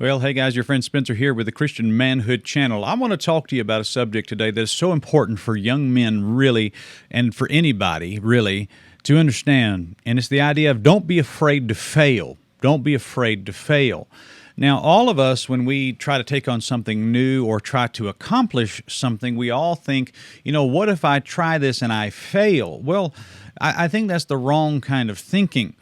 Well, hey guys, your friend Spencer here with the Christian Manhood channel. I want to talk to you about a subject today that is so important for young men, really, and for anybody, really, to understand. And it's the idea of don't be afraid to fail. Don't be afraid to fail. Now, all of us, when we try to take on something new or try to accomplish something, we all think, what if I try this and I fail? Well, I think that's the wrong kind of thinking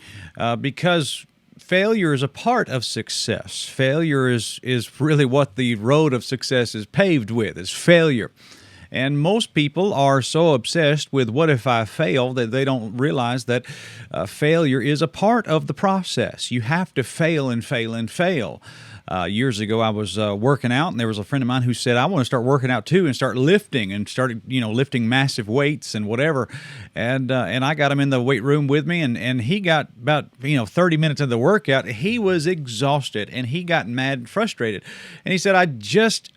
because failure is a part of success. Failure is really what the road of success is paved with, is failure. And most people are so obsessed with what if I fail that they don't realize that failure is a part of the process. You have to fail and fail and fail. Years ago, I was working out, and there was a friend of mine who said, I want to start working out too and start lifting, and started, lifting massive weights and whatever. And I got him in the weight room with me, and he got about, 30 minutes into the workout. He was exhausted, and he got mad and frustrated. And he said, I just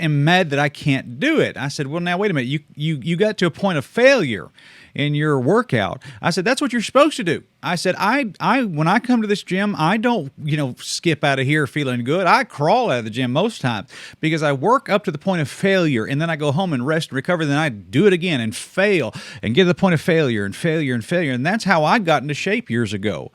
am mad that I can't do it. I said, well, now, wait a minute. You got to a point of failure in your workout. I said, that's what you're supposed to do. I said, I when I come to this gym, I don't, skip out of here feeling good. I crawl out of the gym most times because I work up to the point of failure, and then I go home and rest and recover. Then I do it again and fail and get to the point of failure and failure and failure. And that's how I got into shape years ago.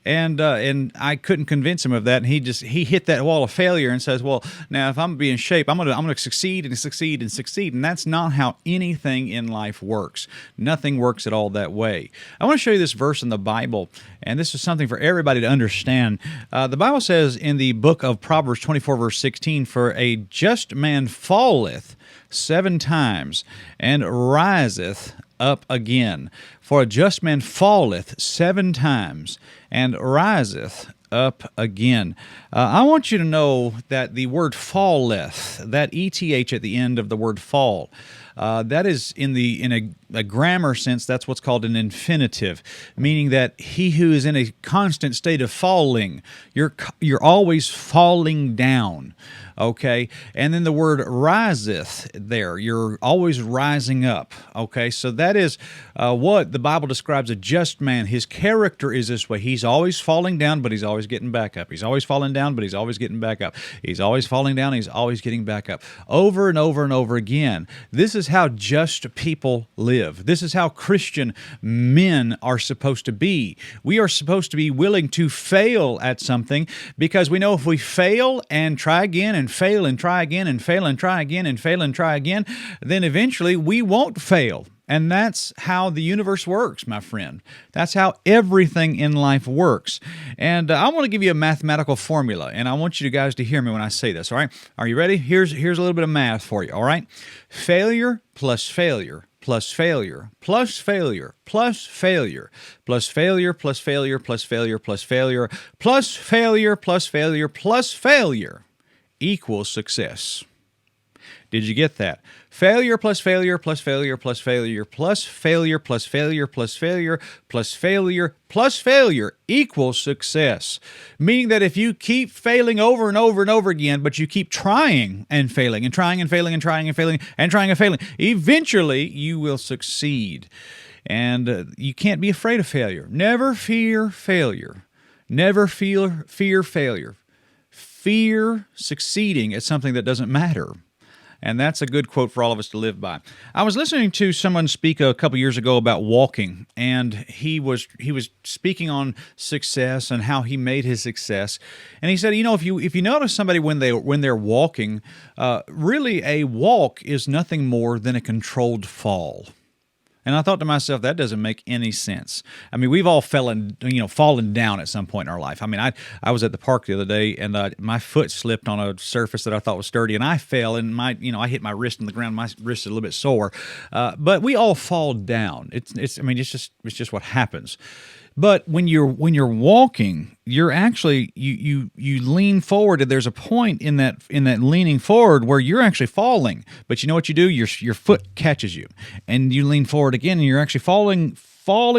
And I couldn't convince him of that, and he hit that wall of failure and says, "Well, now if I'm gonna be in shape, I'm gonna succeed and succeed and succeed." And that's not how anything in life works. Nothing works at all that way. I want to show you this verse in the Bible, and this is something for everybody to understand. The Bible says in the book of Proverbs 24, verse 16, "For a just man falleth 7 times and riseth up again. For a just man falleth 7 times and riseth up again." I want you to know that the word falleth, that ETH at the end of the word fall, that is in a grammar sense, that's what's called an infinitive, meaning that he who is in a constant state of falling, you're always falling down. Okay, and then the word riseth there, you're always rising up. Okay, so that is what the Bible describes a just man. His character is this way. He's always falling down, but he's always getting back up. He's always falling down, but he's always getting back up. He's always falling down, he's always getting back up. Over and over and over again. This is how just people live. This is how Christian men are supposed to be. We are supposed to be willing to fail at something because we know if we fail and try again and fail and try again and fail and try again and fail and try again, then eventually we won't fail. And that's how the universe works, my friend. That's how everything in life works. And I want to give you a mathematical formula, and I want you guys to hear me when I say this, all right? Are you ready? Here's a little bit of math for you, all right? Failure plus failure plus failure plus failure plus failure plus failure plus failure plus failure plus failure plus failure plus failure plus failure equals success. Did you get that? Failure plus failure plus failure plus failure plus failure plus failure plus failure plus failure plus failure equals success. Meaning that if you keep failing over and over and over again, but you keep trying and failing and trying and failing and trying and failing and trying and failing, eventually you will succeed. And you can't be afraid of failure. Never fear failure. Never fear failure. Fear succeeding at something that doesn't matter. And that's a good quote for all of us to live by. I was listening to someone speak a couple years ago about walking, and he was speaking on success and how he made his success. And he said, if you notice somebody when they're walking, really a walk is nothing more than a controlled fall. And I thought to myself, that doesn't make any sense. I mean, we've all fallen down at some point in our life. I mean, I was at the park the other day, and my foot slipped on a surface that I thought was sturdy, and I fell, and I hit my wrist in the ground. My wrist is a little bit sore, but we all fall down. It's just what happens. But when you're walking, you're actually you lean forward, and there's a point in that leaning forward where you're actually falling. But you know what you do? Your foot catches you, and you lean forward again, and you're actually falling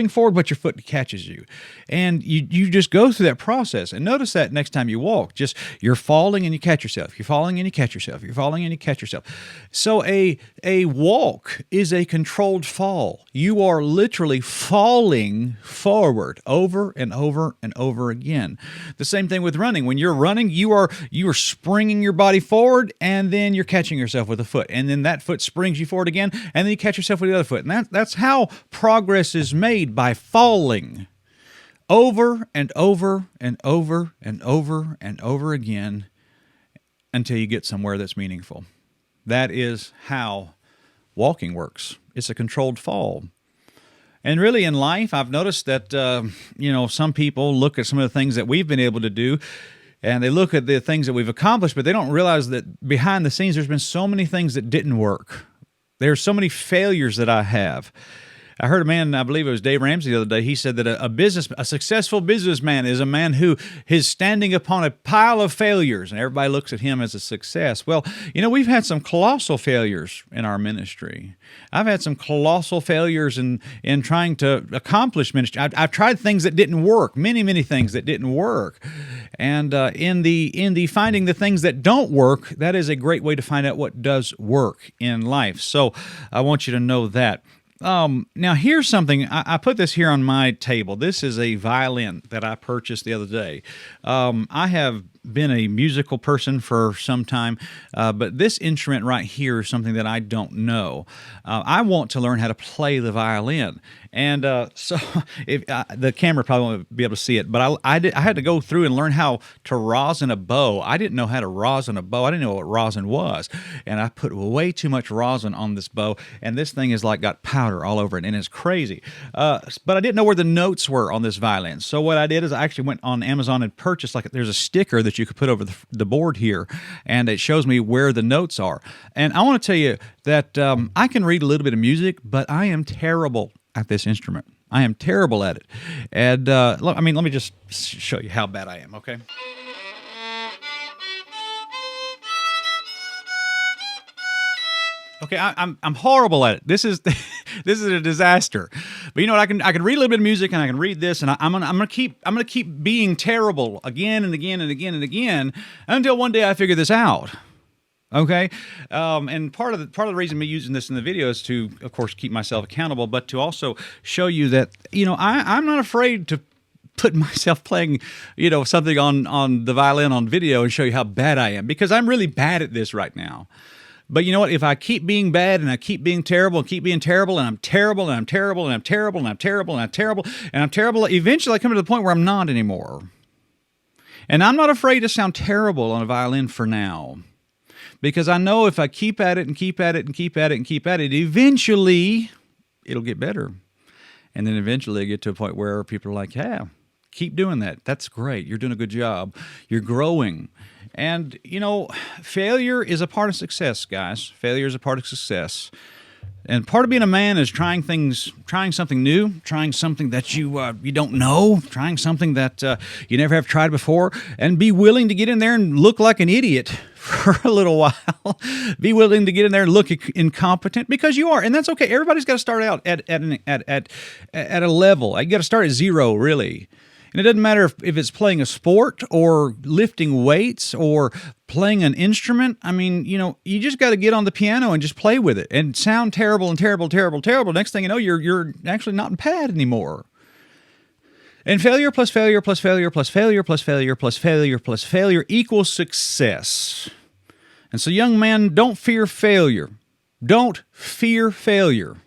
forward, but your foot catches you. And you just go through that process. And notice that next time you walk, just you're falling and you catch yourself. You're falling and you catch yourself. You're falling and you catch yourself. So a walk is a controlled fall. You are literally falling forward over and over and over again. The same thing with running. When you're running, you are springing your body forward, and then you're catching yourself with a foot. And then that foot springs you forward again, and then you catch yourself with the other foot. And that's how progress is made, by falling over and over and over and over and over again until you get somewhere that's meaningful. That is how walking works. It's a controlled fall. And really in life, I've noticed that, some people look at some of the things that we've been able to do, and they look at the things that we've accomplished, but they don't realize that behind the scenes, there's been so many things that didn't work. There's so many failures that I have. I heard a man, I believe it was Dave Ramsey the other day, he said that a successful businessman is a man who is standing upon a pile of failures, and everybody looks at him as a success. Well, we've had some colossal failures in our ministry. I've had some colossal failures in trying to accomplish ministry. I've tried things that didn't work, many things that didn't work. And in the finding the things that don't work, that is a great way to find out what does work in life. So I want you to know that. Now, here's something. I put this here on my table. This is a violin that I purchased the other day. I have been a musical person for some time, but this instrument right here is something that I don't know. I want to learn how to play the violin. And so if the camera probably won't be able to see it, but I had to go through and learn how to rosin a bow. I didn't know how to rosin a bow. I didn't know what rosin was. And I put way too much rosin on this bow, and this thing is like got powder all over it, and it's crazy. But I didn't know where the notes were on this violin. So what I did is I actually went on Amazon and purchased, there's a sticker that you could put over the board here, and it shows me where the notes are. And I want to tell you that I can read a little bit of music, but I am terrible at this instrument. I am terrible at it. And let me just show you how bad I am, okay? Okay, I'm horrible at it. This is this is a disaster. But you know what? I can read a little bit of music, and I can read this, and I'm gonna keep being terrible again and again and again and again until one day I figure this out. Okay, and part of the reason me using this in the video is to, of course, keep myself accountable, but to also show you that I'm not afraid to put myself playing something on the violin on video and show you how bad I am, because I'm really bad at this right now. But you know what? If I keep being bad and I keep being terrible and keep being terrible and I'm terrible and I'm terrible and I'm terrible and I'm terrible and I'm terrible and I'm terrible, eventually I come to the point where I'm not anymore. And I'm not afraid to sound terrible on a violin for now, because I know if I keep at it and keep at it and keep at it and keep at it, eventually it'll get better. And then eventually I get to a point where people are like, yeah, keep doing that. That's great. You're doing a good job. You're growing. And, failure is a part of success, guys. Failure is a part of success. And part of being a man is trying something new, trying something that you don't know, trying something that you never have tried before, and be willing to get in there and look like an idiot for a little while. Be willing to get in there and look incompetent, because you are, and that's okay. Everybody's got to start out at a level. You got to start at zero, really. And it doesn't matter if it's playing a sport or lifting weights or playing an instrument. I mean, you just got to get on the piano and just play with it and sound terrible and terrible, terrible, terrible. Next thing you know, you're actually not bad anymore. And failure plus failure plus failure plus failure plus failure plus failure plus failure equals success. And so, young man, don't fear failure. Don't fear failure.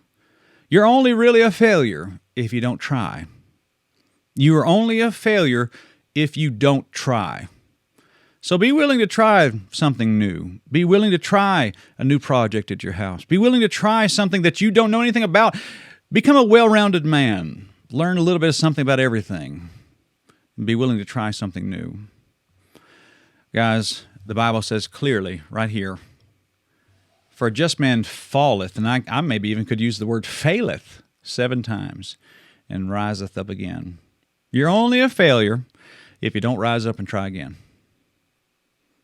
You're only really a failure if you don't try. You are only a failure if you don't try. So be willing to try something new. Be willing to try a new project at your house. Be willing to try something that you don't know anything about. Become a well-rounded man. Learn a little bit of something about everything. And be willing to try something new. Guys, the Bible says clearly right here, for a just man falleth, and I maybe even could use the word faileth 7 times, and riseth up again. You're only a failure if you don't rise up and try again.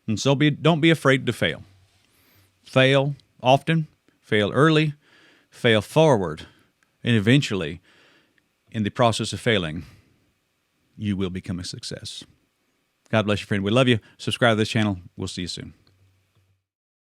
And so don't be afraid to fail. Fail often, fail early, fail forward, and eventually, in the process of failing, you will become a success. God bless you, friend. We love you. Subscribe to this channel. We'll see you soon.